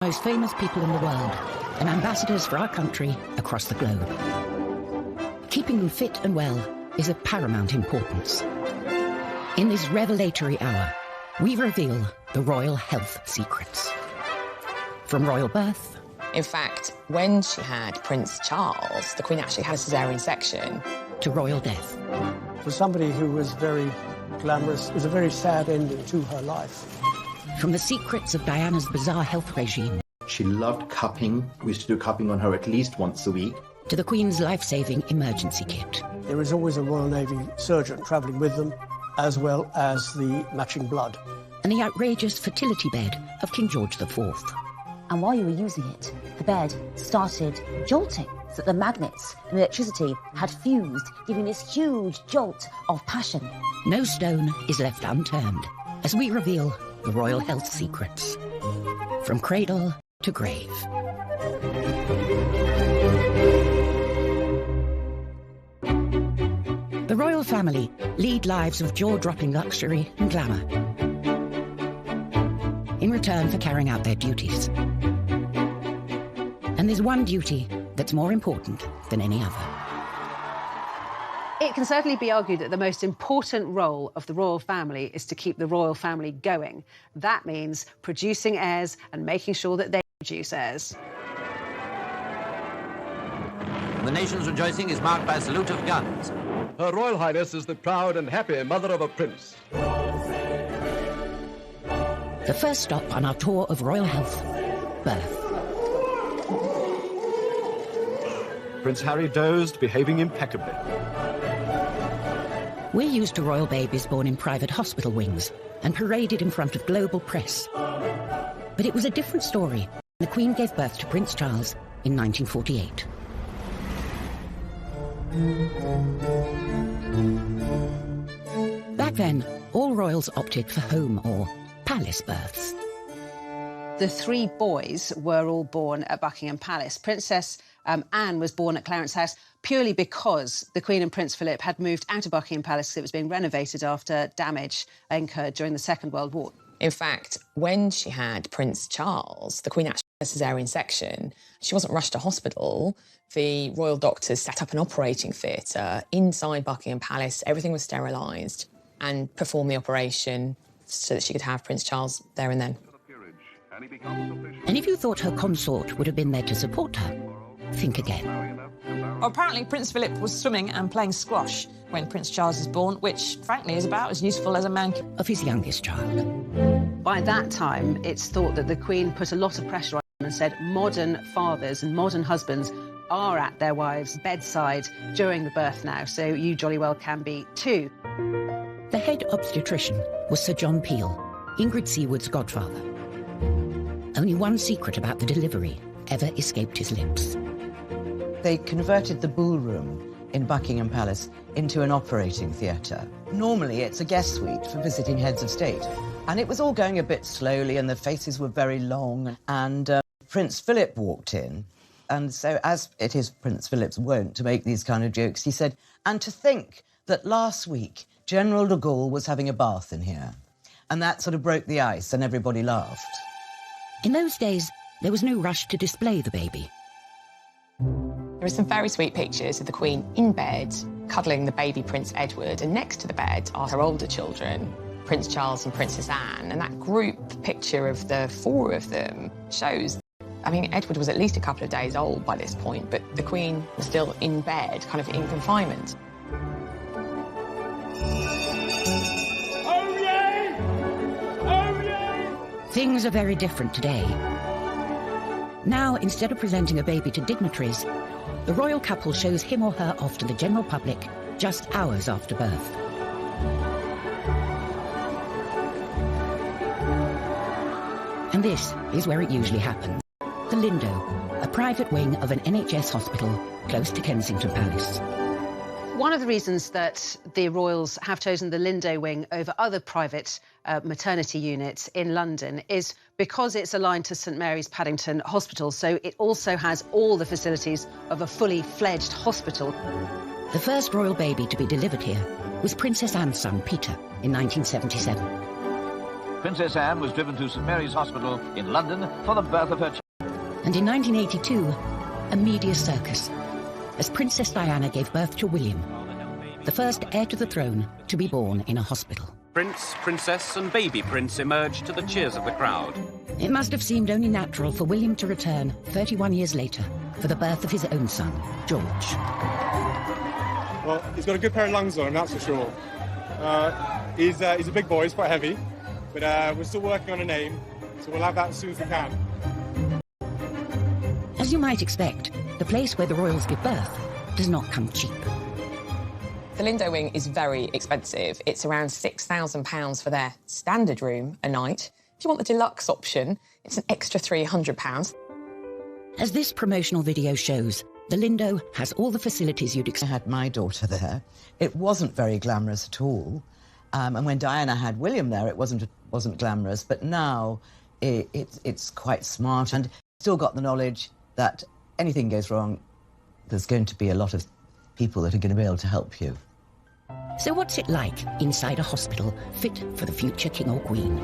Most famous people in the world and ambassadors for our country across the globe. Keeping them fit and well is of paramount importance. In this revelatory hour, we reveal the royal health secrets. From royal birth... In fact, when she had Prince Charles, the Queen actually had a caesarean section. ...to royal death. For somebody who was very glamorous, it was a very sad ending to her life. From the secrets of Diana's bizarre health regime. She loved cupping. We used to do cupping on her at least once a week. To the Queen's life-saving emergency kit. There is always a Royal Navy surgeon travelling with them, as well as the matching blood. And the outrageous fertility bed of King George IV. And while you were using it, the bed started jolting, so that the magnets and electricity had fused, giving this huge jolt of passion. No stone is left unturned as we reveal the royal health secrets. From cradle to grave. The royal family lead lives of jaw-dropping luxury and glamour in return for carrying out their duties. And there's one duty that's more important than any other. It can certainly be argued that the most important role of the royal family is to keep the royal family going. That means producing heirs and making sure that they produce heirs. The nation's rejoicing is marked by a salute of guns. Her Royal Highness is the proud and happy mother of a prince. The first stop on our tour of royal health, birth. Prince Harry dozed, behaving impeccably. We're used to royal babies born in private hospital wings and paraded in front of global press. But it was a different story. The Queen gave birth to Prince Charles in 1948. Back then, all royals opted for home or palace births. The three boys were all born at Buckingham Palace. Princess Anne was born at Clarence House purely because the Queen and Prince Philip had moved out of Buckingham Palace because it was being renovated after damage incurred during the Second World War. In fact, when she had Prince Charles, the Queen actually had a caesarean section. She wasn't rushed to hospital. The royal doctors set up an operating theatre inside Buckingham Palace. Everything was sterilised and performed the operation so that she could have Prince Charles there and then. And if you thought her consort would have been there to support her, think again. Well, apparently Prince Philip was swimming and playing squash when Prince Charles was born, which, frankly, is about as useful as a man of his youngest child. By that time, it's thought that the Queen put a lot of pressure on him and said modern fathers and modern husbands are at their wives' bedside during the birth now, so you jolly well can be too. The head obstetrician was Sir John Peel, Ingrid Seward's godfather. Only one secret about the delivery ever escaped his lips. They converted the ballroom in Buckingham Palace into an operating theatre. Normally, it's a guest suite for visiting heads of state. And it was all going a bit slowly, and the faces were very long. And Prince Philip walked in. And so, as it is Prince Philip's wont to make these kind of jokes, he said, and to think that last week General de Gaulle was having a bath in here. And that sort of broke the ice, and everybody laughed. In those days, there was no rush to display the baby. There are some very sweet pictures of the Queen in bed, cuddling the baby Prince Edward, and next to the bed are her older children, Prince Charles and Princess Anne, and that group picture of the four of them shows, I mean, Edward was at least a couple of days old by this point, but the Queen was still in bed, kind of in confinement. Oh, yay! Oh, yay! Things are very different today. Now, instead of presenting a baby to dignitaries, the royal couple shows him or her off to the general public just hours after birth. And this is where it usually happens. The Lindo, a private wing of an NHS hospital close to Kensington Palace. One of the reasons that the royals have chosen the Lindo wing over other private maternity units in London is because it's aligned to St Mary's Paddington Hospital, so it also has all the facilities of a fully fledged hospital. The first royal baby to be delivered here was Princess Anne's son, Peter, in 1977. Princess Anne was driven to St Mary's Hospital in London for the birth of her child. And in 1982, a media circus, as Princess Diana gave birth to William, the first heir to the throne to be born in a hospital. Prince, Princess and baby Prince emerged to the cheers of the crowd. It must have seemed only natural for William to return 31 years later for the birth of his own son, George. Well, he's got a good pair of lungs on him, that's for sure. He's a big boy, he's quite heavy, but we're still working on a name, so we'll have that as soon as we can. As you might expect, the place where the royals give birth does not come cheap. The Lindo wing is very expensive. It's around £6,000 for their standard room a night. If you want the deluxe option, it's an extra £300. As this promotional video shows, the Lindo has all the facilities you'd expect. I had my daughter there. It wasn't very glamorous at all. And when Diana had William there, it wasn't glamorous. But now it's quite smart, and still got the knowledge that anything goes wrong, there's going to be a lot of people that are going to be able to help you. So what's it like inside a hospital fit for the future king or queen?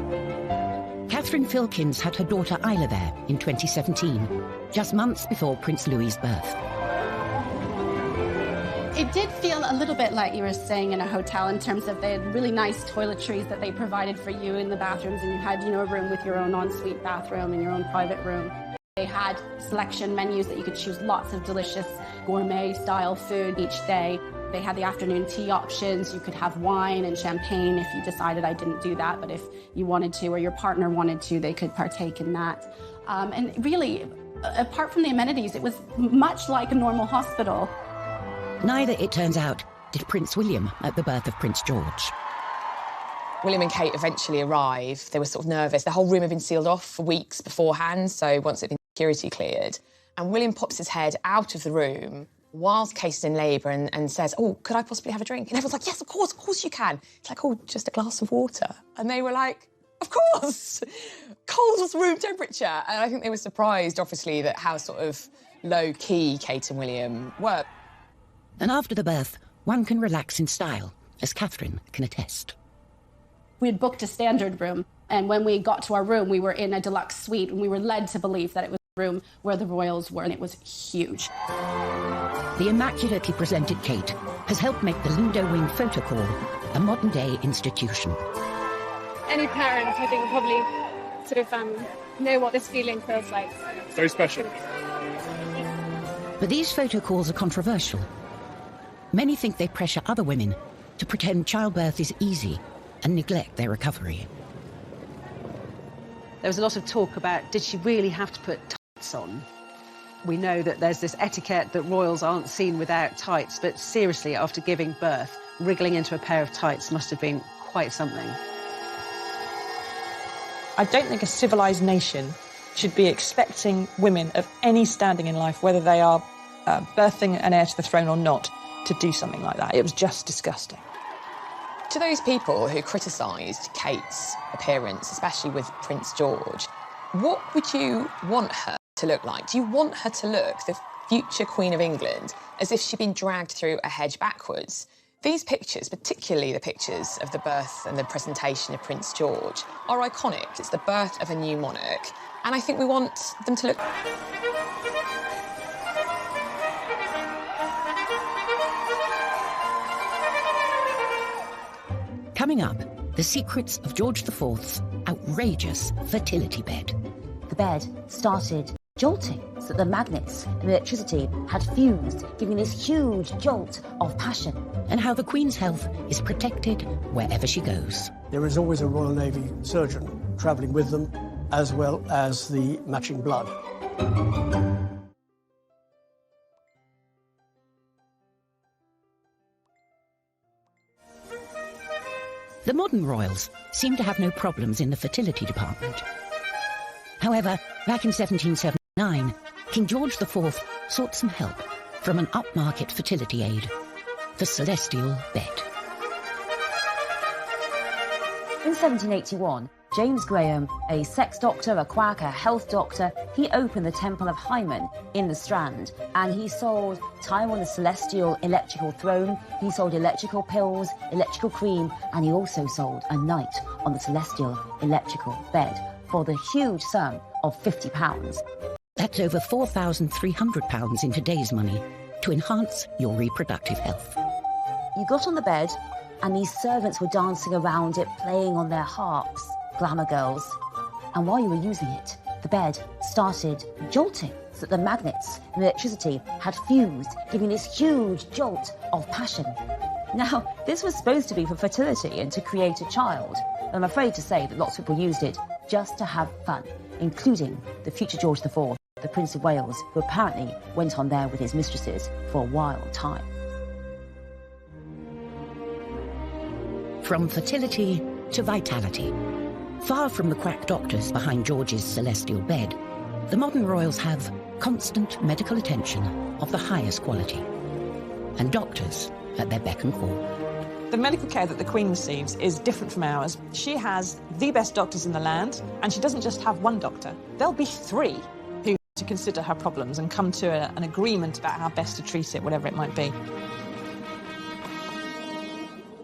Catherine Filkins had her daughter Isla there in 2017, just months before Prince Louis's birth. It did feel a little bit like you were staying in a hotel in terms of they had really nice toiletries that they provided for you in the bathrooms, and you had, you know, a room with your own ensuite bathroom and your own private room. They had selection menus that you could choose lots of delicious gourmet-style food each day. They had the afternoon tea options. You could have wine and champagne if you decided. I didn't do that, but if you wanted to or your partner wanted to, they could partake in that. And really, apart from the amenities, it was much like a normal hospital. Neither, it turns out, did Prince William at the birth of Prince George. William and Kate eventually arrive. They were sort of nervous. The whole room had been sealed off for weeks beforehand, so once it had been security cleared. And William pops his head out of the room whilst Kate is in labour and says, "Oh, could I possibly have a drink?" And everyone's like, "Yes, of course you can." It's like, "Oh, just a glass of water." And they were like, "Of course!" Cold room temperature. And I think they were surprised, obviously, that how sort of low-key Kate and William were. And after the birth, one can relax in style, as Catherine can attest. We had booked a standard room, and when we got to our room, we were in a deluxe suite, and we were led to believe that it was the room where the royals were, and it was huge. The immaculately presented Kate has helped make the Lindo Wing Photo Call a modern-day institution. Any parent, I think, will probably sort of know what this feeling feels like. It's very special. But these photo calls are controversial. Many think they pressure other women to pretend childbirth is easy and neglect their recovery. There was a lot of talk about, did she really have to put tights on? We know that there's this etiquette that royals aren't seen without tights, but seriously, after giving birth, wriggling into a pair of tights must have been quite something. I don't think a civilised nation should be expecting women of any standing in life, whether they are birthing an heir to the throne or not, to do something like that. It was just disgusting. To those people who criticised Kate's appearance, especially with Prince George, what would you want her to look like? Do you want her to look, the future Queen of England, as if she'd been dragged through a hedge backwards? These pictures, particularly the pictures of the birth and the presentation of Prince George, are iconic. It's the birth of a new monarch, and I think we want them to look... Coming up, the secrets of George IV's outrageous fertility bed. The bed started jolting, so that the magnets and electricity had fused, giving this huge jolt of passion. And how the Queen's health is protected wherever she goes. There is always a Royal Navy surgeon travelling with them, as well as the matching blood. The modern royals seem to have no problems in the fertility department. However, back in 1779, King George IV sought some help from an upmarket fertility aid, the celestial bed. In 1781, James Graham, a sex doctor, a quack, a health doctor, he opened the Temple of Hymen in the Strand, and he sold time on the celestial electrical throne, he sold electrical pills, electrical cream, and he also sold a night on the celestial electrical bed for the huge sum of £50. That's over £4,300 in today's money to enhance your reproductive health. You got on the bed, and these servants were dancing around it, playing on their harps, glamour girls. And while you were using it, the bed started jolting, so that the magnets and electricity had fused, giving this huge jolt of passion. Now, this was supposed to be for fertility and to create a child. I'm afraid to say that lots of people used it just to have fun, including the future George IV, the Prince of Wales, who apparently went on there with his mistresses for a wild time. From fertility to vitality. Far from the quack doctors behind George's celestial bed, the modern royals have constant medical attention of the highest quality, and doctors at their beck and call. The medical care that the Queen receives is different from ours. She has the best doctors in the land, and she doesn't just have one doctor. There'll be three who to consider her problems and come to an agreement about how best to treat it, whatever it might be.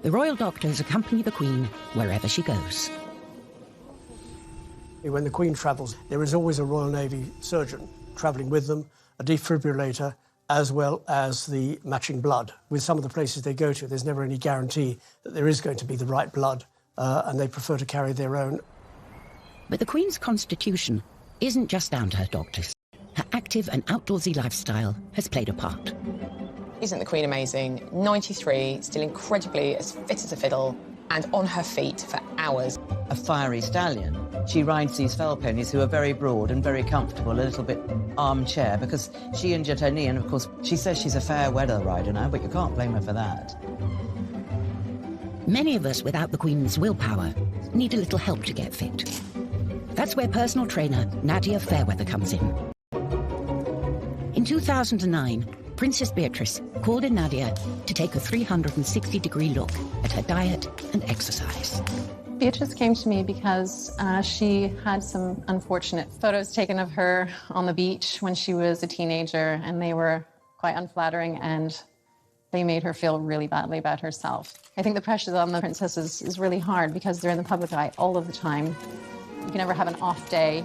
The royal doctors accompany the Queen wherever she goes. When the Queen travels, there is always a Royal Navy surgeon travelling with them, a defibrillator, as well as the matching blood. With some of the places they go to, there's never any guarantee that there is going to be the right blood, and they prefer to carry their own. But the Queen's constitution isn't just down to her doctors. Her active and outdoorsy lifestyle has played a part. Isn't the Queen amazing? 93, still incredibly as fit as a fiddle, and on her feet for hours. A fiery stallion. She rides these fell ponies who are very broad and very comfortable, a little bit armchair, because she injured her knee, and of course she says she's a fair weather rider now, but you can't blame her for that. Many of us without the Queen's willpower need a little help to get fit. That's where personal trainer Nadia Fairweather comes in. In 2009, Princess Beatrice called in Nadia to take a 360-degree look at her diet and exercise. Beatrice came to me because she had some unfortunate photos taken of her on the beach when she was a teenager, and they were quite unflattering, and they made her feel really badly about herself. I think the pressure on the princesses is really hard because they're in the public eye all of the time. You can never have an off day.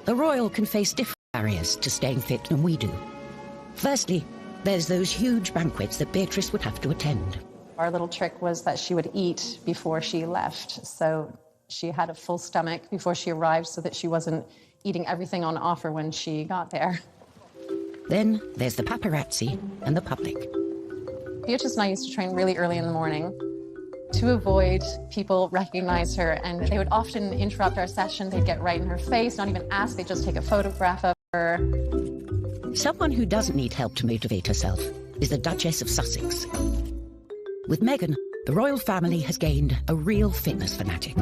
The royal can face different barriers to staying fit than we do. Firstly, there's those huge banquets that Beatrice would have to attend. Our little trick was that she would eat before she left, so she had a full stomach before she arrived so that she wasn't eating everything on offer when she got there. Then there's the paparazzi and the public. Beatrice and I used to train really early in the morning to avoid people recognize her, and they would often interrupt our session. They'd get right in her face, not even ask, they'd just take a photograph of her. Someone who doesn't need help to motivate herself is the Duchess of Sussex. With Meghan, the royal family has gained a real fitness fanatic.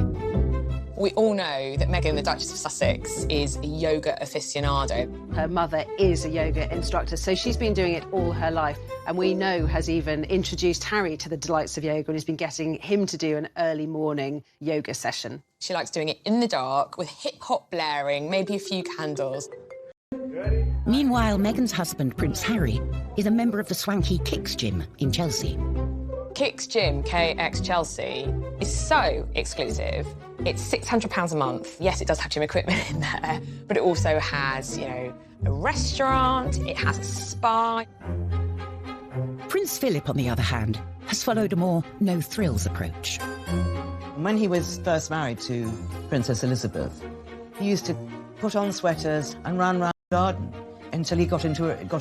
We all know that Meghan, the Duchess of Sussex, is a yoga aficionado. Her mother is a yoga instructor, so she's been doing it all her life, and we know has even introduced Harry to the delights of yoga and has been getting him to do an early morning yoga session. She likes doing it in the dark, with hip-hop blaring, maybe a few candles. Meanwhile, Meghan's husband, Prince Harry, is a member of the swanky Kicks gym in Chelsea. Kicks Gym, KX Chelsea, is so exclusive. It's £600 a month. Yes, it does have gym equipment in there, but it also has, you know, a restaurant, it has a spa. Prince Philip, on the other hand, has followed a more no-thrills approach. When he was first married to Princess Elizabeth, he used to put on sweaters and run round the garden until he got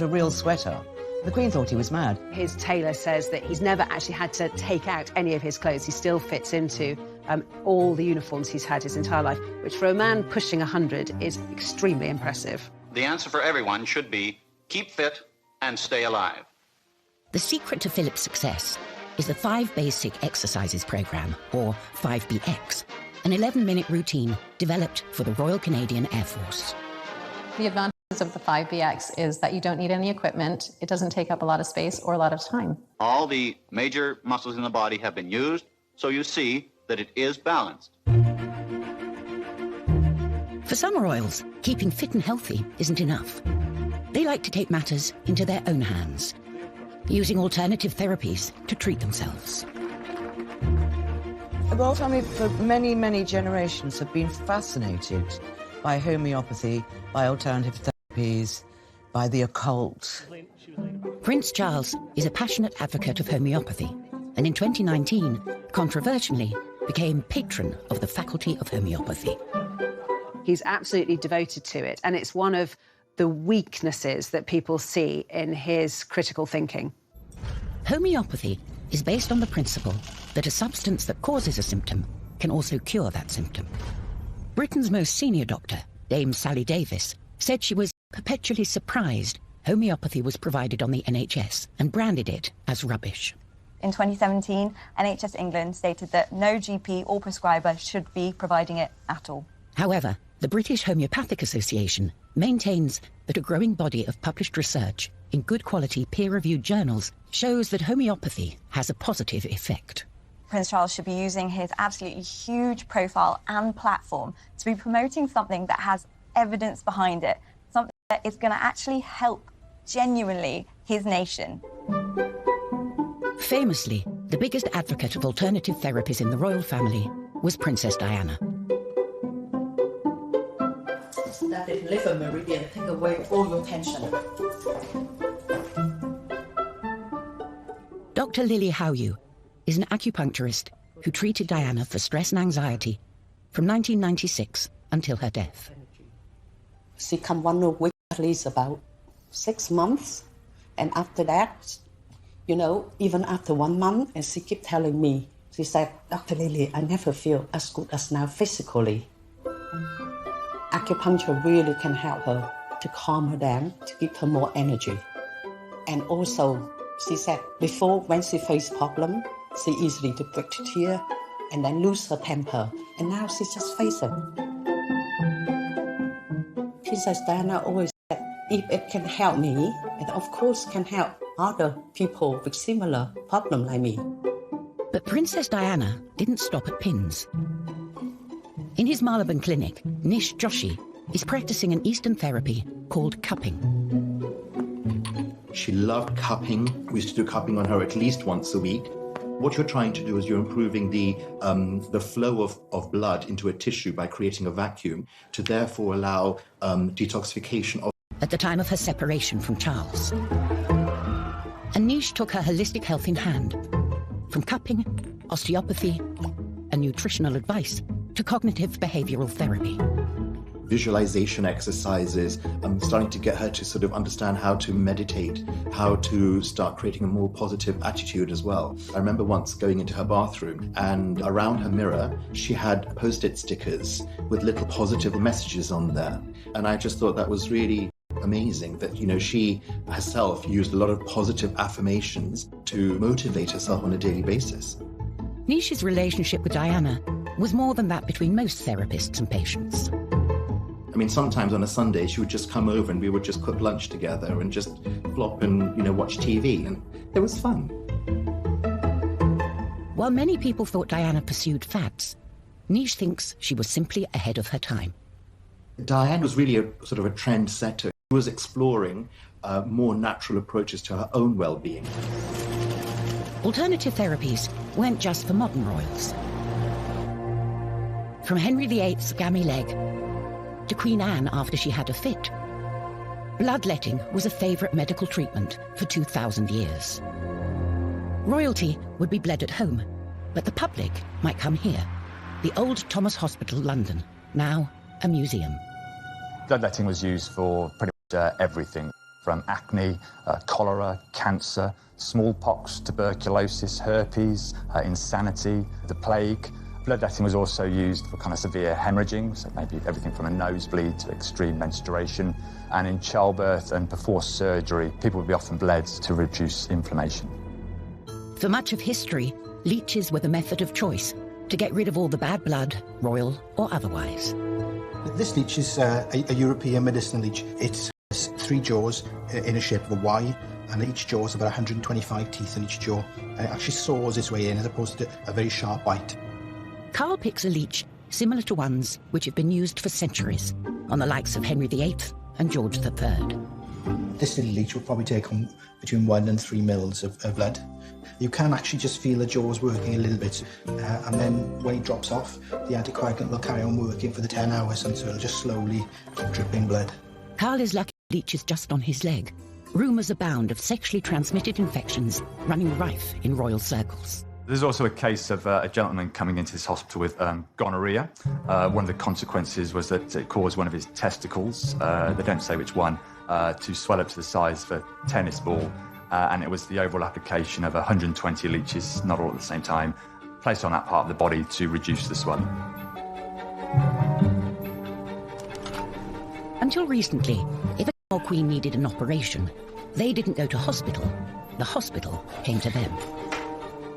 a real sweater. The Queen thought he was mad. His tailor says that he's never actually had to take out any of his clothes. He still fits into all the uniforms he's had his entire life, which for a man pushing 100 is extremely impressive. The answer for everyone should be keep fit and stay alive. The secret to Philip's success is the 5 Basic Exercises Programme, or 5BX, an 11-minute routine developed for the Royal Canadian Air Force. The advantage of the 5BX is that you don't need any equipment. It doesn't take up a lot of space or a lot of time. All the major muscles in the body have been used, so you see that it is balanced. For some royals, keeping fit and healthy isn't enough. They like to take matters into their own hands, using alternative therapies to treat themselves. The royal family for many, many generations have been fascinated by homeopathy, by alternative therapies, by the occult. Prince Charles is a passionate advocate of homeopathy, and in 2019, controversially, became patron of the Faculty of Homeopathy. He's absolutely devoted to it, and it's one of the weaknesses that people see in his critical thinking. Homeopathy is based on the principle that a substance that causes a symptom can also cure that symptom. Britain's most senior doctor, Dame Sally Davis, said she was perpetually surprised homeopathy was provided on the NHS and branded it as rubbish. In 2017, NHS England stated that no GP or prescriber should be providing it at all. However, the British Homeopathic Association maintains that a growing body of published research in good quality peer-reviewed journals shows that homeopathy has a positive effect. Prince Charles should be using his absolutely huge profile and platform to be promoting something that has evidence behind it, something that is going to actually help genuinely his nation. Famously, the biggest advocate of alternative therapies in the royal family was Princess Diana. That liver meridian take away all your tension. Dr. Lily Howyu is an acupuncturist who treated Diana for stress and anxiety from 1996 until her death. She come 1 week, at least about 6 months, and after that, you know, even after 1 month, and she kept telling me, she said, Dr. Lily, I never feel as good as now physically. Acupuncture really can help her to calm her down, to give her more energy. And also, she said, before when she faced problem, she easily to break to tear and then lose her temper. And now she just face it. Princess Diana always said, if it can help me, it of course can help other people with similar problem like me. But Princess Diana didn't stop at pins. In his Marylebone clinic, Nish Joshi is practicing an Eastern therapy called cupping. She loved cupping. We used to do cupping on her at least once a week. What you're trying to do is you're improving the flow of blood into a tissue by creating a vacuum to therefore allow detoxification of... At the time of her separation from Charles. And Nish took her holistic health in hand, from cupping, osteopathy, and nutritional advice to cognitive behavioral therapy. Visualization exercises, starting to get her to sort of understand how to meditate, how to start creating a more positive attitude as well. I remember once going into her bathroom and around her mirror, she had Post-it stickers with little positive messages on there. And I just thought that was really amazing that, you know, she herself used a lot of positive affirmations to motivate herself on a daily basis. Nish's relationship with Diana was more than that between most therapists and patients. I mean, sometimes on a Sunday, she would just come over and we would just cook lunch together and just flop and, you know, watch TV, and it was fun. While many people thought Diana pursued fads, Nish thinks she was simply ahead of her time. Diana was really a sort of a trendsetter. She was exploring more natural approaches to her own well-being. Alternative therapies weren't just for modern royals. From Henry VIII's gammy leg to Queen Anne after she had a fit, bloodletting was a favourite medical treatment for 2,000 years. Royalty would be bled at home, but the public might come here, the Old Thomas Hospital, London, now a museum. Bloodletting was used for pretty much everything, from acne, cholera, cancer, smallpox, tuberculosis, herpes, insanity, the plague. Bloodletting was also used for kind of severe hemorrhaging, so maybe everything from a nosebleed to extreme menstruation. And in childbirth and before surgery, people would be often bled to reduce inflammation. For much of history, leeches were the method of choice to get rid of all the bad blood, royal or otherwise. This leech is a European medicinal leech. It has 3 jaws in a shape of a Y, and each jaw has about 125 teeth in each jaw. And it actually saws its way in as opposed to a very sharp bite. Carl picks a leech similar to ones which have been used for centuries on the likes of Henry VIII and George III. This little leech will probably take on between 1 and 3 mils of blood. You can actually just feel the jaws working a little bit, and then when it drops off, the anticoagulant will carry on working for the 10 hours, and so it'll just slowly keep dripping blood. Carl is lucky the leech is just on his leg. Rumours abound of sexually transmitted infections running rife in royal circles. There's also a case of a gentleman coming into this hospital with gonorrhea. One of the consequences was that it caused one of his testicles, they don't say which one, to swell up to the size of a tennis ball. And it was the overall application of 120 leeches, not all at the same time, placed on that part of the body to reduce the swelling. Until recently, if a king or queen needed an operation, they didn't go to hospital. The hospital came to them.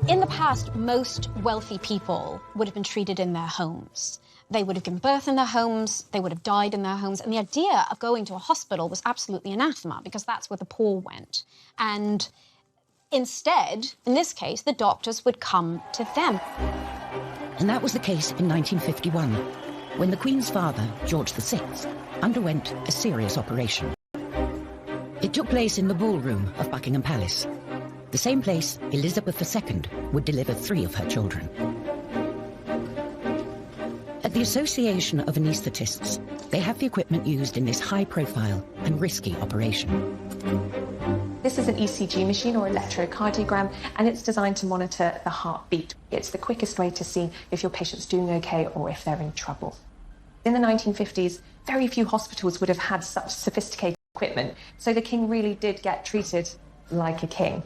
In the past, most wealthy people would have been treated in their homes. They would have given birth in their homes, they would have died in their homes, and the idea of going to a hospital was absolutely anathema because that's where the poor went. And instead, in this case, the doctors would come to them. And that was the case in 1951, when the Queen's father, George VI, underwent a serious operation. It took place in the ballroom of Buckingham Palace, the same place Elizabeth II would deliver 3 of her children. At the Association of Anaesthetists, they have the equipment used in this high-profile and risky operation. This is an ECG machine or electrocardiogram, and it's designed to monitor the heartbeat. It's the quickest way to see if your patient's doing okay or if they're in trouble. In the 1950s, very few hospitals would have had such sophisticated equipment, so the king really did get treated like a king.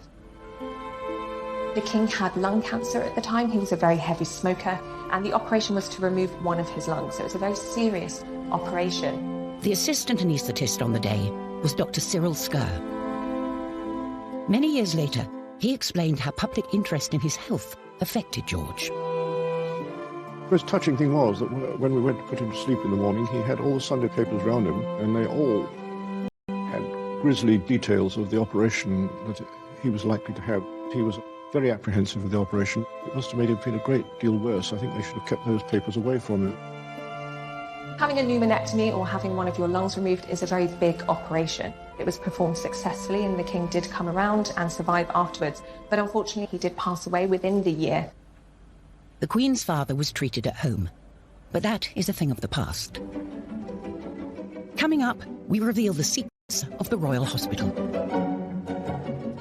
The king had lung cancer at the time. He was a very heavy smoker, and the operation was to remove one of his lungs. So it was a very serious operation. The assistant anaesthetist on the day was Dr. Cyril Skerr. Many years later, he explained how public interest in his health affected George. The most touching thing was that when we went to put him to sleep in the morning, he had all the Sunday papers around him, and they all had grisly details of the operation that he was likely to have. He was very apprehensive of the operation. It must have made him feel a great deal worse. I think they should have kept those papers away from him. Having a pneumonectomy or having one of your lungs removed is a very big operation. It was performed successfully, and the king did come around and survive afterwards. But unfortunately, he did pass away within the year. The Queen's father was treated at home, but that is a thing of the past. Coming up, we reveal the secrets of the Royal Hospital.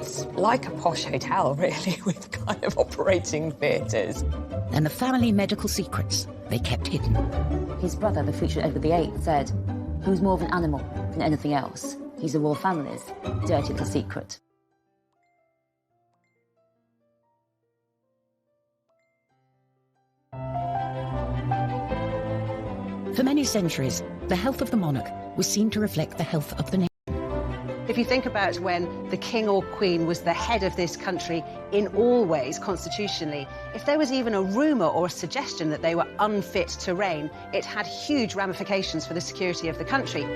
It's like a posh hotel, really, with kind of operating theatres. And the family medical secrets they kept hidden. His brother, the future Edward VIII, said he was more of an animal than anything else. He's the royal family's dirty little secret. For many centuries, the health of the monarch was seen to reflect the health of the nation. If you think about when the king or queen was the head of this country in all ways, constitutionally, if there was even a rumour or a suggestion that they were unfit to reign, it had huge ramifications for the security of the country.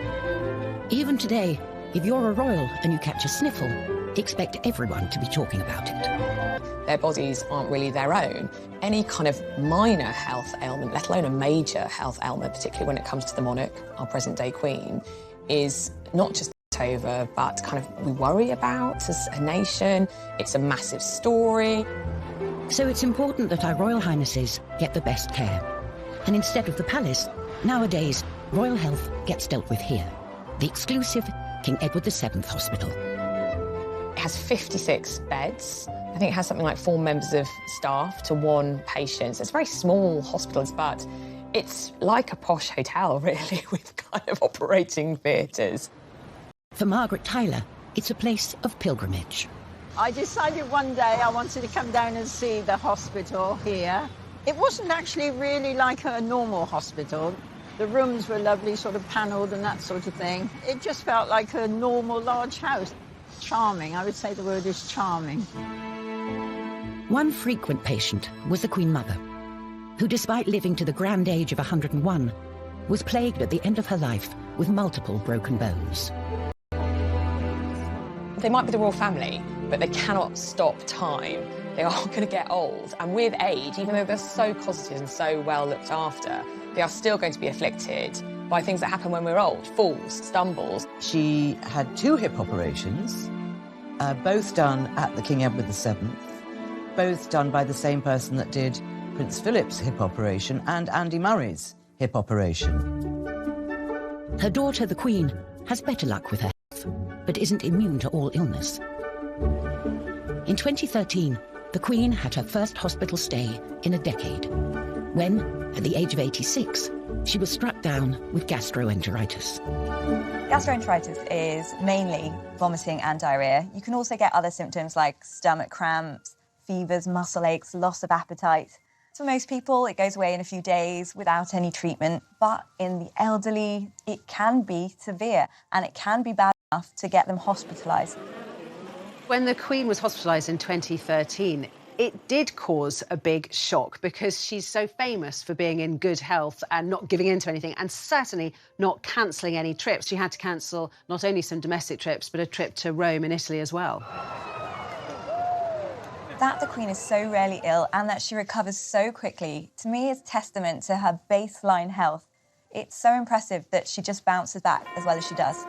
Even today, if you're a royal and you catch a sniffle, expect everyone to be talking about it. Their bodies aren't really their own. Any kind of minor health ailment, let alone a major health ailment, particularly when it comes to the monarch, our present-day queen, is not just over, but kind of we worry about as a nation. It's a massive story. So it's important that our Royal Highnesses get the best care. And instead of the palace, nowadays, royal health gets dealt with here. The exclusive King Edward VII Hospital. It has 56 beds. I think it has something like 4 members of staff to 1 patient. So it's very small hospitals, but it's like a posh hotel, really, with kind of operating theatres. For Margaret Tyler, it's a place of pilgrimage. I decided one day I wanted to come down and see the hospital here. It wasn't actually really like a normal hospital. The rooms were lovely, sort of panelled and that sort of thing. It just felt like a normal large house. Charming, I would say the word is charming. One frequent patient was the Queen Mother, who, despite living to the grand age of 101, was plagued at the end of her life with multiple broken bones. They might be the royal family, but they cannot stop time. They are going to get old. And with age, even though they're so cosseted and so well looked after, They are still going to be afflicted by things that happen when we're old, falls, stumbles. She had 2 hip operations, both done at the King Edward VII, both done by the same person that did Prince Philip's hip operation and Andy Murray's hip operation. Her daughter, the Queen, has better luck with her health, but isn't immune to all illness. In 2013, the Queen had her first hospital stay in a decade, when, at the age of 86, she was struck down with gastroenteritis. Gastroenteritis is mainly vomiting and diarrhea. You can also get other symptoms like stomach cramps, fevers, muscle aches, loss of appetite. For most people, it goes away in a few days without any treatment, but in the elderly, it can be severe and it can be bad enough to get them hospitalised. When the Queen was hospitalised in 2013, it did cause a big shock because she's so famous for being in good health and not giving in to anything, and certainly not cancelling any trips. She had to cancel not only some domestic trips, but a trip to Rome in Italy as well. That the Queen is so rarely ill and that she recovers so quickly, to me, is testament to her baseline health. It's so impressive that she just bounces back as well as she does.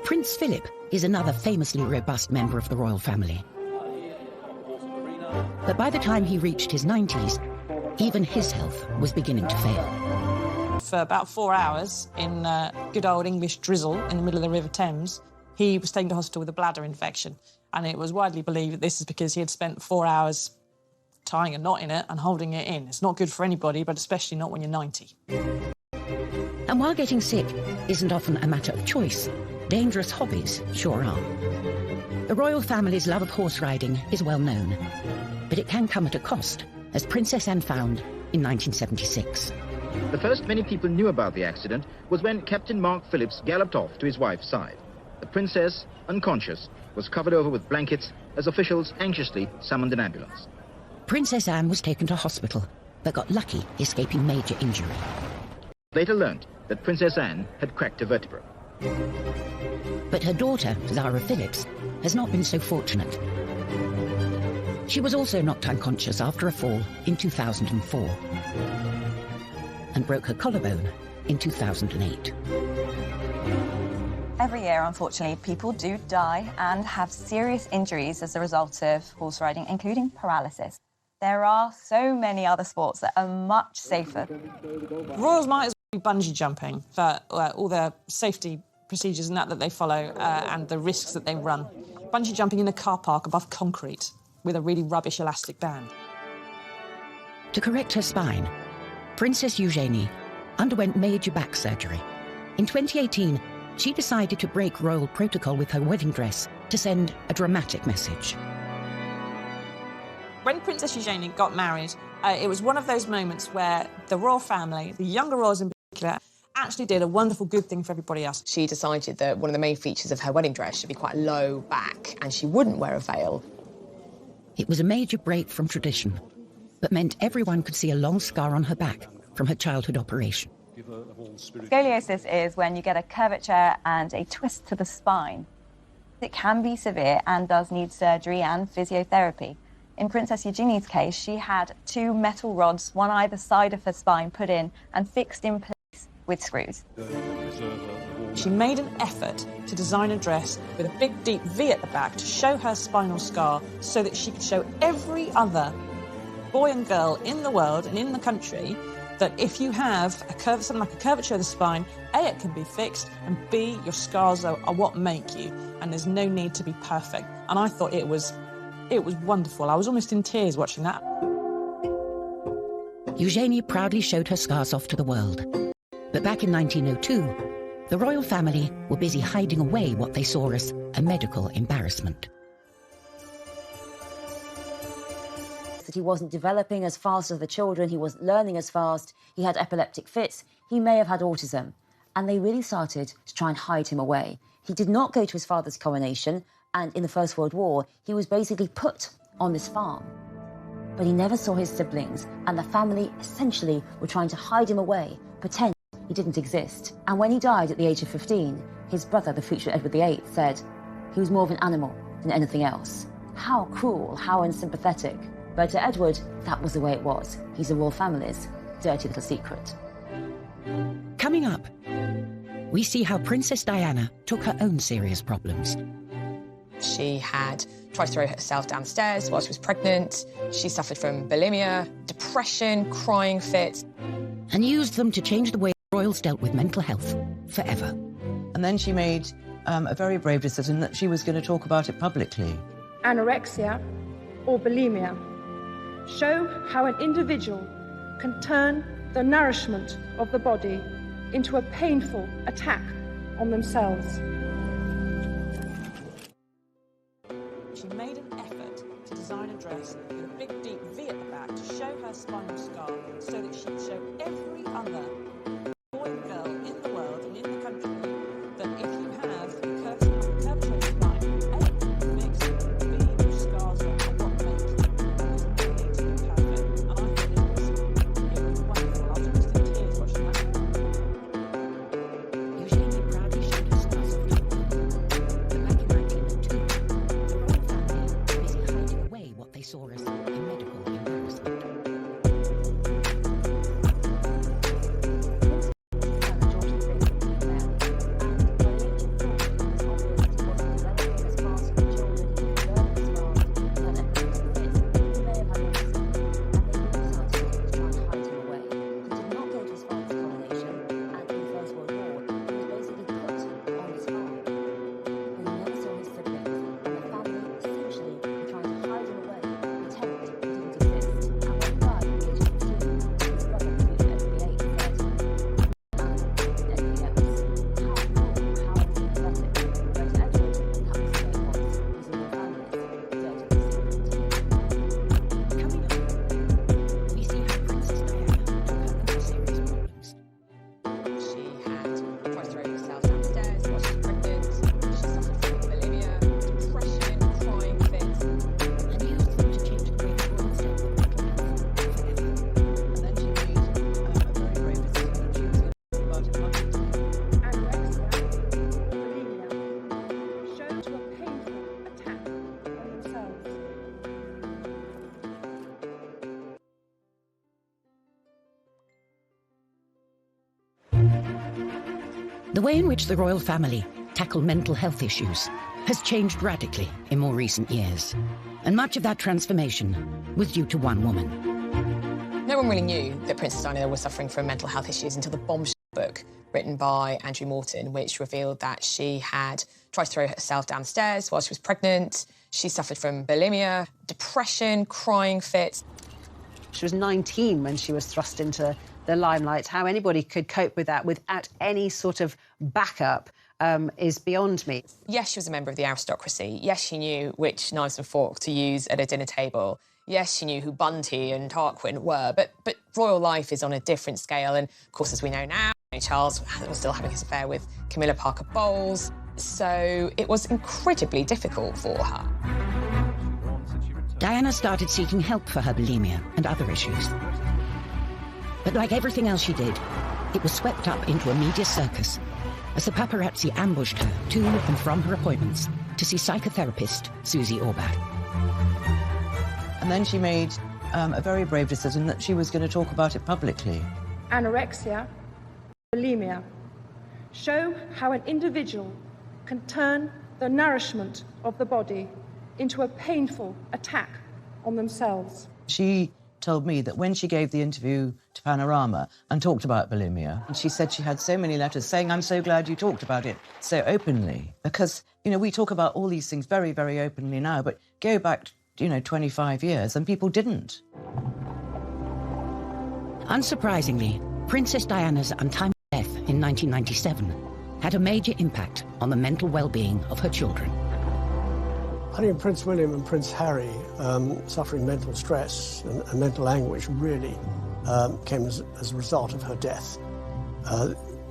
Prince Philip is another famously robust member of the royal family. But by the time he reached his 90s, even his health was beginning to fail. For about 4 hours in good old English drizzle in the middle of the River Thames, he was taken to hospital with a bladder infection. And it was widely believed that this is because he had spent 4 hours tying a knot in it and holding it in. It's not good for anybody, but especially not when you're 90. And while getting sick isn't often a matter of choice, dangerous hobbies sure are. The royal family's love of horse riding is well known, but it can come at a cost, as Princess Anne found in 1976. The first many people knew about the accident was when Captain Mark Phillips galloped off to his wife's side. The princess, unconscious, was covered over with blankets as officials anxiously summoned an ambulance. Princess Anne was taken to hospital, but got lucky escaping major injury. Later learnt that Princess Anne had cracked a vertebra. But her daughter, Zara Phillips, has not been so fortunate. She was also knocked unconscious after a fall in 2004 and broke her collarbone in 2008. Every year, unfortunately, people do die and have serious injuries as a result of horse riding, including paralysis. There are so many other sports that are much safer. Royals might as well be bungee jumping for all the safety procedures and that they follow and the risks that they run. Bungee jumping in a car park above concrete with a really rubbish elastic band. To correct her spine, Princess Eugenie underwent major back surgery. In 2018, she decided to break royal protocol with her wedding dress to send a dramatic message. When Princess Eugenie got married, it was one of those moments where the royal family, the younger royals in particular, actually did a wonderful good thing for everybody else. She decided that one of the main features of her wedding dress should be quite low back and she wouldn't wear a veil. It was a major break from tradition, but meant everyone could see a long scar on her back from her childhood operation. Scoliosis is when you get a curvature and a twist to the spine. It can be severe and does need surgery and physiotherapy. In Princess Eugenie's case, she had 2 metal rods, one either side of her spine, put in and fixed in place with screws. She made an effort to design a dress with a big, deep V at the back to show her spinal scar so that she could show every other boy and girl in the world and in the country that if you have something like a curvature of the spine, A, it can be fixed, and B, your scars are what make you, and there's no need to be perfect. And I thought it was wonderful. I was almost in tears watching that. Eugenie proudly showed her scars off to the world. But back in 1902, the royal family were busy hiding away what they saw as a medical embarrassment. That he wasn't developing as fast as the children, he wasn't learning as fast, he had epileptic fits, he may have had autism. And they really started to try and hide him away. He did not go to his father's coronation, and in the First World War, he was basically put on this farm. But he never saw his siblings, and the family essentially were trying to hide him away, pretend he didn't exist. And when he died at the age of 15, his brother, the future Edward VIII, said he was more of an animal than anything else. How cruel, how unsympathetic. But to Edward, that was the way it was. He's the royal family's dirty little secret. Coming up, we see how Princess Diana took her own serious problems. She had tried to throw herself down the stairs while she was pregnant. She suffered from bulimia, depression, crying fits. And used them to change the way royals dealt with mental health forever. And then she made a very brave decision that she was going to talk about it publicly. Anorexia or bulimia show how an individual can turn the nourishment of the body into a painful attack on themselves. She made an effort to design a dress with a big deep V at the back to show her spinal scar so that she'd show every other boy and girl in the world and in the country that if you have a curvature spine, A, makes it, B, your scars are what makes it. Perfect. And I thought it was wonderful. I was almost in tears watching that. Eugenie proudly showed her scars off to the world. But back in 1902, the royal family were busy hiding away what they saw as a medical embarrassment. The way in which the royal family tackle mental health issues has changed radically in more recent years. And much of that transformation was due to one woman. No one really knew that Princess Diana was suffering from mental health issues until the bombshell book written by Andrew Morton, which revealed that she had tried to throw herself down the stairs while she was pregnant. She suffered from bulimia, depression, crying fits. She was 19 when she was thrust into the limelight. How anybody could cope with that without any sort of backup is beyond me. Yes, she was a member of the aristocracy. Yes, she knew which knives and forks to use at a dinner table. Yes, she knew who Bunty and Tarquin were, but royal life is on a different scale. And, of course, as we know now, Charles was still having his affair with Camilla Parker Bowles, so it was incredibly difficult for her. Diana started seeking help for her bulimia and other issues. But like everything else she did, it was swept up into a media circus as the paparazzi ambushed her to and from her appointments to see psychotherapist Susie Orbach. And then she made a very brave decision that she was going to talk about it publicly. Anorexia, bulimia show how an individual can turn the nourishment of the body into a painful attack on themselves. She told me that when she gave the interview to Panorama and talked about bulimia, and she said she had so many letters saying, "I'm so glad you talked about it so openly." Because, you know, we talk about all these things very, very openly now, but go back, 25 years and people didn't. Unsurprisingly, Princess Diana's untimely death in 1997 had a major impact on the mental well-being of her children. I think Prince William and Prince Harry suffering mental stress and mental anguish really came as a result of her death.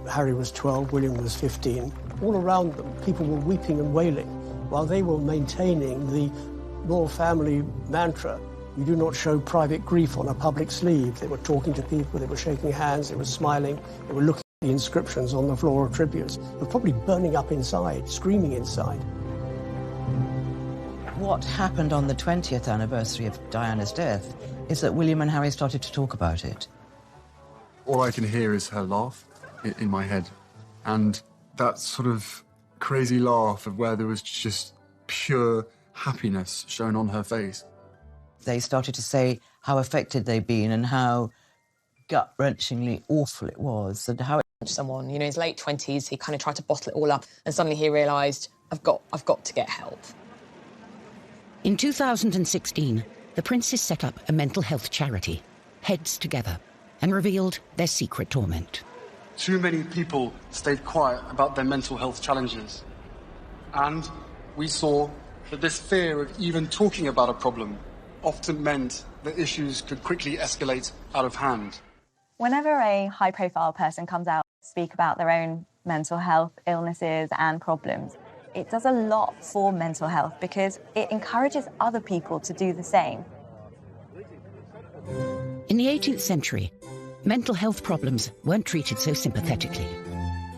Harry was 12, William was 15. All around them, people were weeping and wailing while they were maintaining the royal family mantra, "You do not show private grief on a public sleeve." They were talking to people, they were shaking hands, they were smiling, they were looking at the inscriptions on the floor of tributes. They were probably burning up inside, screaming inside. What happened on the 20th anniversary of Diana's death is that William and Harry started to talk about it. All I can hear is her laugh in my head. And that sort of crazy laugh of where there was just pure happiness shown on her face. They started to say how affected they'd been and how gut-wrenchingly awful it was and how someone, you know, in his late 20s, he kind of tried to bottle it all up and suddenly he realised, I've got to get help. In 2016, the princes set up a mental health charity, Heads Together, and revealed their secret torment. Too many people stayed quiet about their mental health challenges. And we saw that this fear of even talking about a problem often meant that issues could quickly escalate out of hand. Whenever a high-profile person comes out to speak about their own mental health illnesses and problems, it does a lot for mental health because it encourages other people to do the same. In the 18th century, mental health problems weren't treated so sympathetically.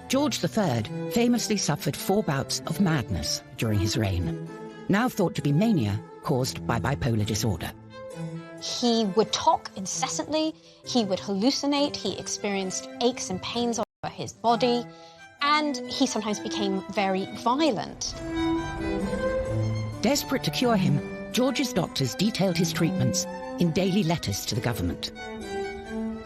George III famously suffered 4 bouts of madness during his reign, now thought to be mania caused by bipolar disorder. He would talk incessantly, he would hallucinate, he experienced aches and pains all over his body, and he sometimes became very violent. Desperate to cure him, George's doctors detailed his treatments in daily letters to the government.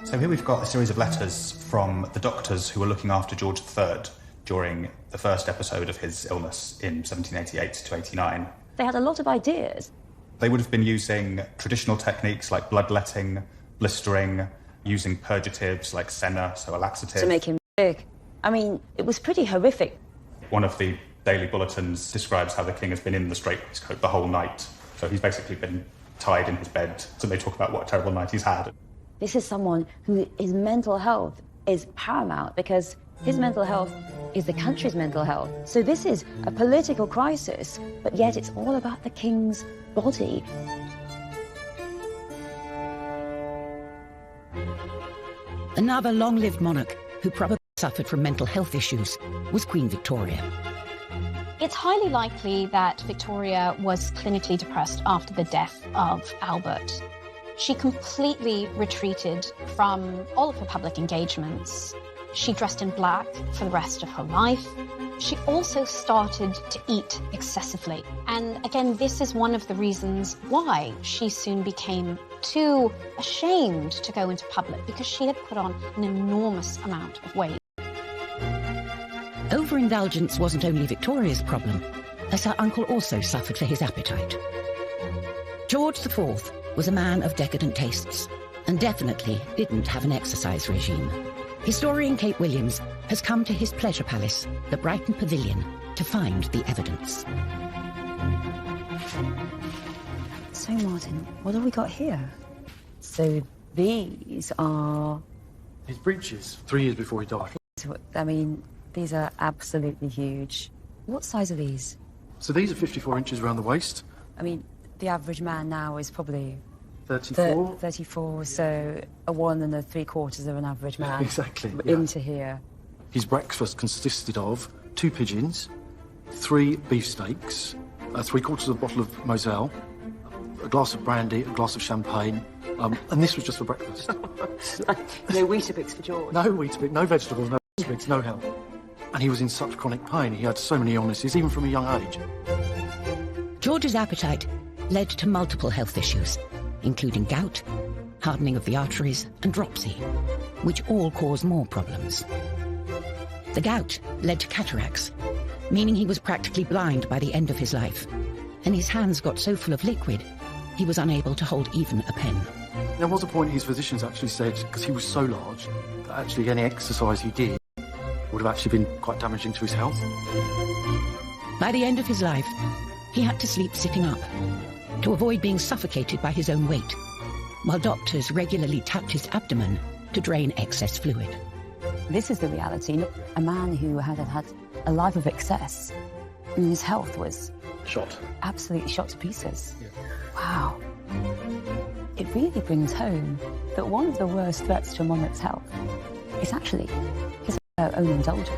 So here we've got a series of letters from the doctors who were looking after George III during the first episode of his illness in 1788 to 89. They had a lot of ideas. They would have been using traditional techniques like bloodletting, blistering, using purgatives like senna, so a laxative. To make him sick. I mean, it was pretty horrific. One of the daily bulletins describes how the king has been in the straitwaistcoat the whole night. So he's basically been tied in his bed. So they talk about what a terrible night he's had. This is someone who his mental health is paramount because his mental health is the country's mental health. So this is a political crisis, but yet it's all about the king's body. Another long-lived monarch who probably suffered from mental health issues was Queen Victoria. It's highly likely that Victoria was clinically depressed after the death of Albert. She completely retreated from all of her public engagements. She dressed in black for the rest of her life. She also started to eat excessively. And again, this is one of the reasons why she soon became too ashamed to go into public, because she had put on an enormous amount of weight. Overindulgence wasn't only Victoria's problem, as her uncle also suffered for his appetite. George IV was a man of decadent tastes, and definitely didn't have an exercise regime. Historian Kate Williams has come to his pleasure palace, the Brighton Pavilion, to find the evidence. So, Martin, what have we got here? So these are... His breeches, 3 years before he died. I mean, these are absolutely huge. What size are these? So these are 54 inches around the waist. I mean, the average man now is probably... 34? 34, so a 1 3/4 of an average man. Exactly, Into here. His breakfast consisted of 2 pigeons, 3 beefsteaks, 3/4 of a bottle of Moselle, a glass of brandy, a glass of champagne, and this was just for breakfast. No Weetabix for George. No Weetabix, no vegetables, no Weetabix, no help. And he was in such chronic pain. He had so many illnesses, even from a young age. George's appetite led to multiple health issues, including gout, hardening of the arteries, and dropsy, which all cause more problems. The gout led to cataracts, meaning he was practically blind by the end of his life, and his hands got so full of liquid, he was unable to hold even a pen. There was a point his physicians actually said, because he was so large, that actually any exercise he did would have actually been quite damaging to his health. By the end of his life, he had to sleep sitting up to avoid being suffocated by his own weight, while doctors regularly tapped his abdomen to drain excess fluid. This is the reality. A man who had had a life of excess, and his health was... Shot. Absolutely shot to pieces. Yeah. Wow. It really brings home that one of the worst threats to a monarch's health is actually his own indulgence.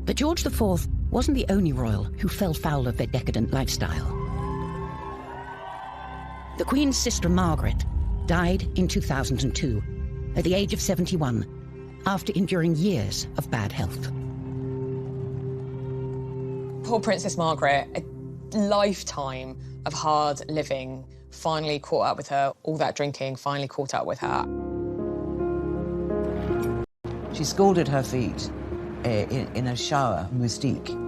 But George IV wasn't the only royal who fell foul of their decadent lifestyle. The Queen's sister Margaret died in 2002 at the age of 71 after enduring years of bad health. Poor Princess Margaret, a lifetime of hard living finally caught up with her. All that drinking finally caught up with her. She scalded her feet in a shower, moustique.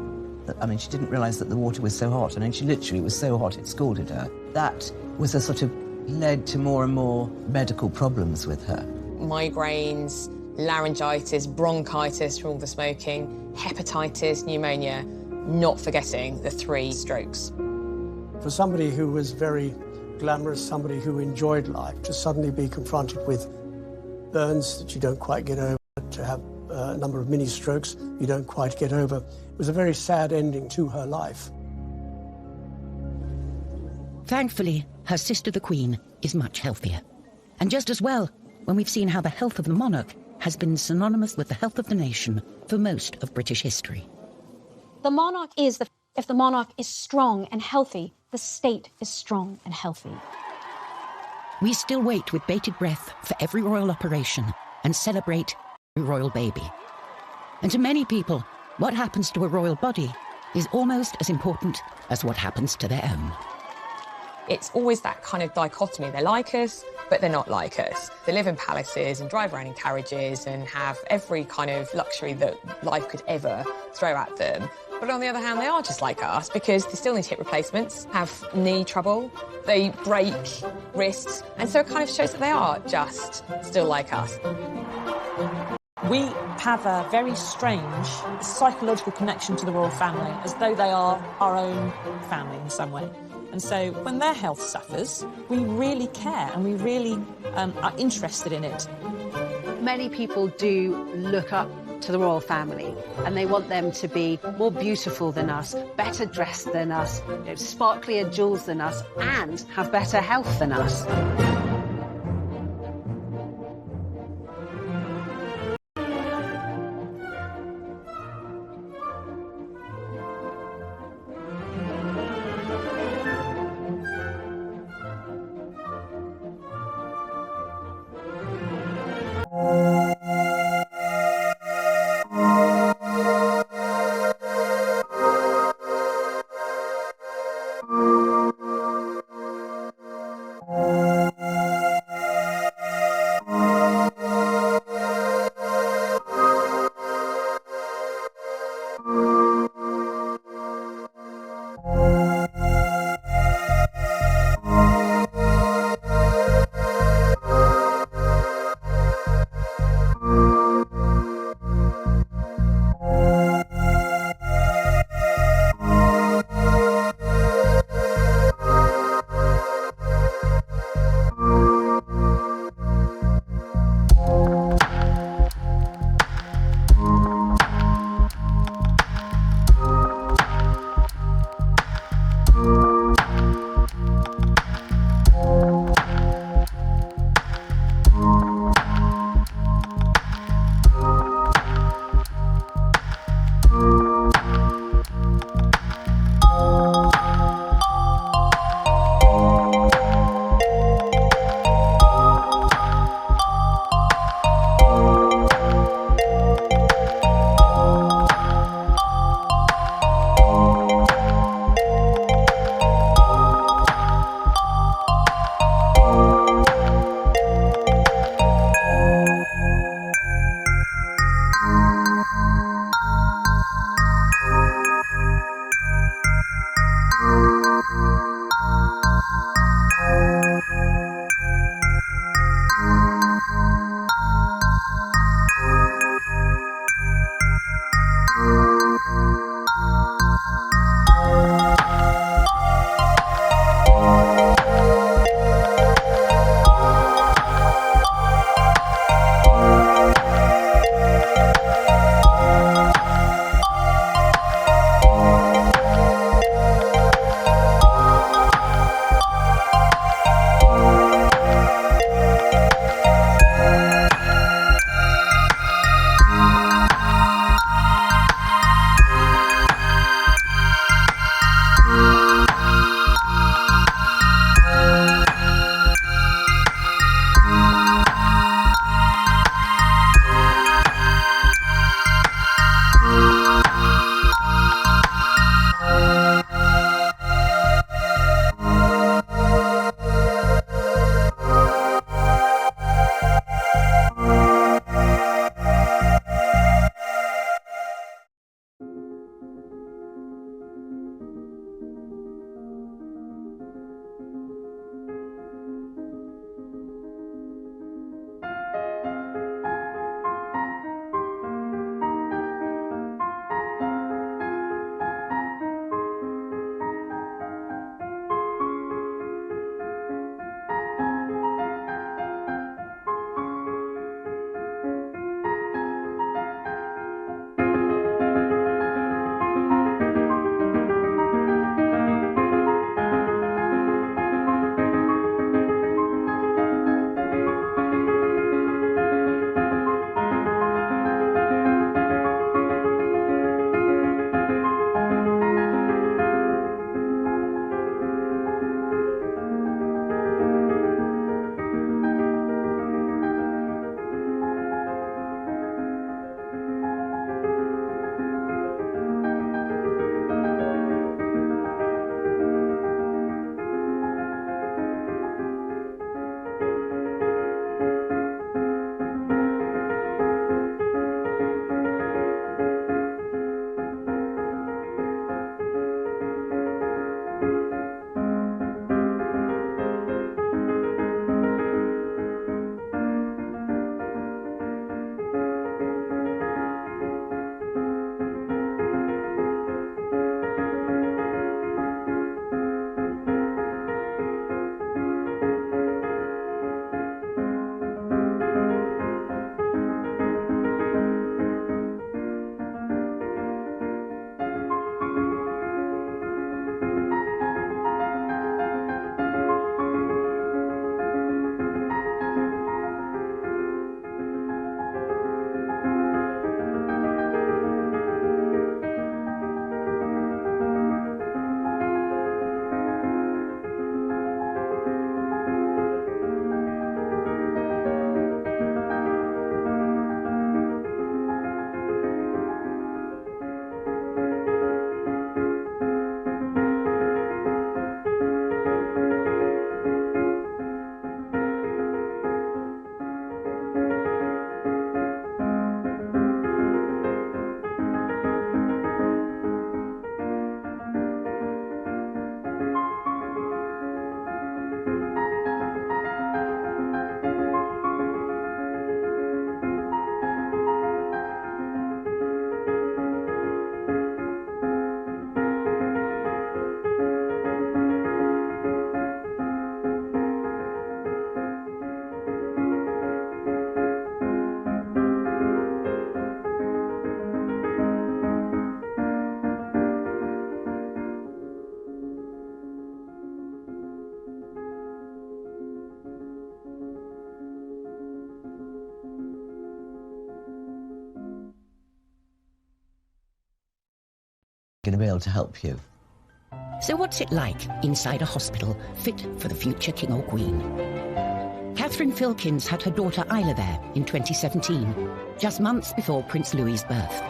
I mean, she didn't realise that the water was so hot. I mean, she literally was so hot it scalded her. That was a sort of led to more and more medical problems with her. Migraines, laryngitis, bronchitis from all the smoking, hepatitis, pneumonia, not forgetting the 3 strokes. For somebody who was very glamorous, somebody who enjoyed life, to suddenly be confronted with burns that you don't quite get over, to have a number of mini strokes you don't quite get over, it was a very sad ending to her life. Thankfully, her sister the Queen is much healthier. And just as well, when we've seen how the health of the monarch has been synonymous with the health of the nation for most of British history. The monarch is if the monarch is strong and healthy, the state is strong and healthy. We still wait with bated breath for every royal operation and celebrate every royal baby. And to many people, what happens to a royal body is almost as important as what happens to their own. It's always that kind of dichotomy. They're like us, but they're not like us. They live in palaces and drive around in carriages and have every kind of luxury that life could ever throw at them. But on the other hand, they are just like us because they still need hip replacements, have knee trouble, they break wrists, and so it kind of shows that they are just still like us. We have a very strange psychological connection to the royal family, as though they are our own family in some way. And so when their health suffers, we really care and we really are interested in it. Many people do look up to the royal family and they want them to be more beautiful than us, better dressed than us, sparklier jewels than us, and have better health than us. going to be able to help you. So what's it like inside a hospital fit for the future king or queen? Catherine Filkins had her daughter Isla there in 2017, just months before Prince Louis's birth.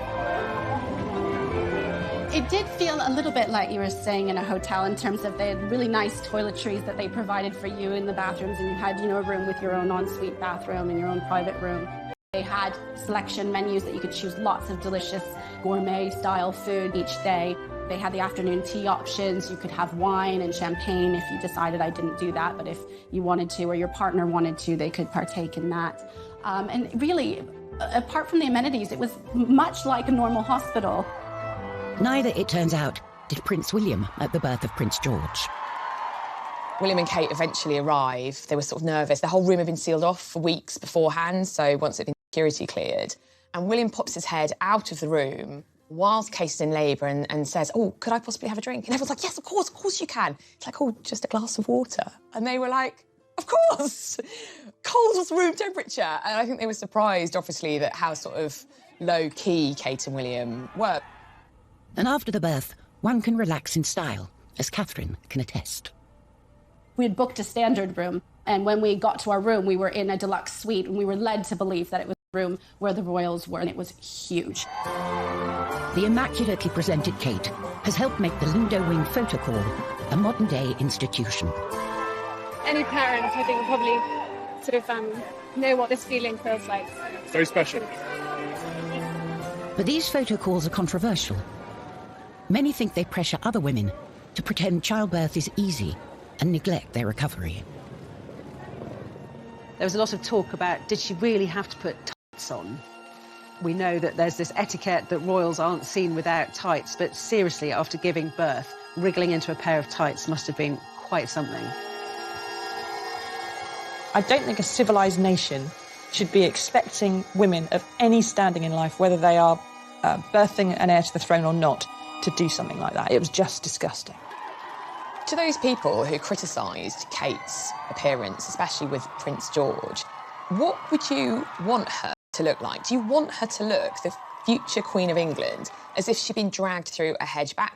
It did feel a little bit like you were staying in a hotel in terms of they had really nice toiletries that they provided for you in the bathrooms, and you had, a room with your own ensuite bathroom and your own private room. They had selection menus that you could choose lots of delicious gourmet-style food each day. They had the afternoon tea options. You could have wine and champagne if you decided. I didn't do that, but if you wanted to or your partner wanted to, they could partake in that. And really, apart from the amenities, it was much like a normal hospital. Neither, it turns out, did Prince William at the birth of Prince George. William and Kate eventually arrive. They were sort of nervous. The whole room had been sealed off for weeks beforehand, so once it had been security cleared. And William pops his head out of the room whilst Kate is in labour and says, "Oh, could I possibly have a drink?" And everyone's like, "Yes, of course you can." It's like, "Oh, just a glass of water." And they were like, "Of course!" Cold room temperature. And I think they were surprised, obviously, that how sort of low-key Kate and William were. And after the birth, one can relax in style, as Catherine can attest. We had booked a standard room, and when we got to our room, we were in a deluxe suite, and we were led to believe that it was the room where the royals were, and it was huge. The immaculately presented Kate has helped make the Lindo Wing Photo Call a modern-day institution. Any parent, I think, will probably sort of know what this feeling feels like. Very special. But these photo calls are controversial. Many think they pressure other women to pretend childbirth is easy and neglect their recovery. There was a lot of talk about, did she really have to put tights on? We know that there's this etiquette that royals aren't seen without tights, but seriously, after giving birth, wriggling into a pair of tights must have been quite something. I don't think a civilised nation should be expecting women of any standing in life, whether they are birthing an heir to the throne or not, to do something like that. It was just disgusting. To those people who criticised Kate's appearance, especially with Prince George, what would you want her to look like? Do you want her to look, the future Queen of England, as if she'd been dragged through a hedge backwards?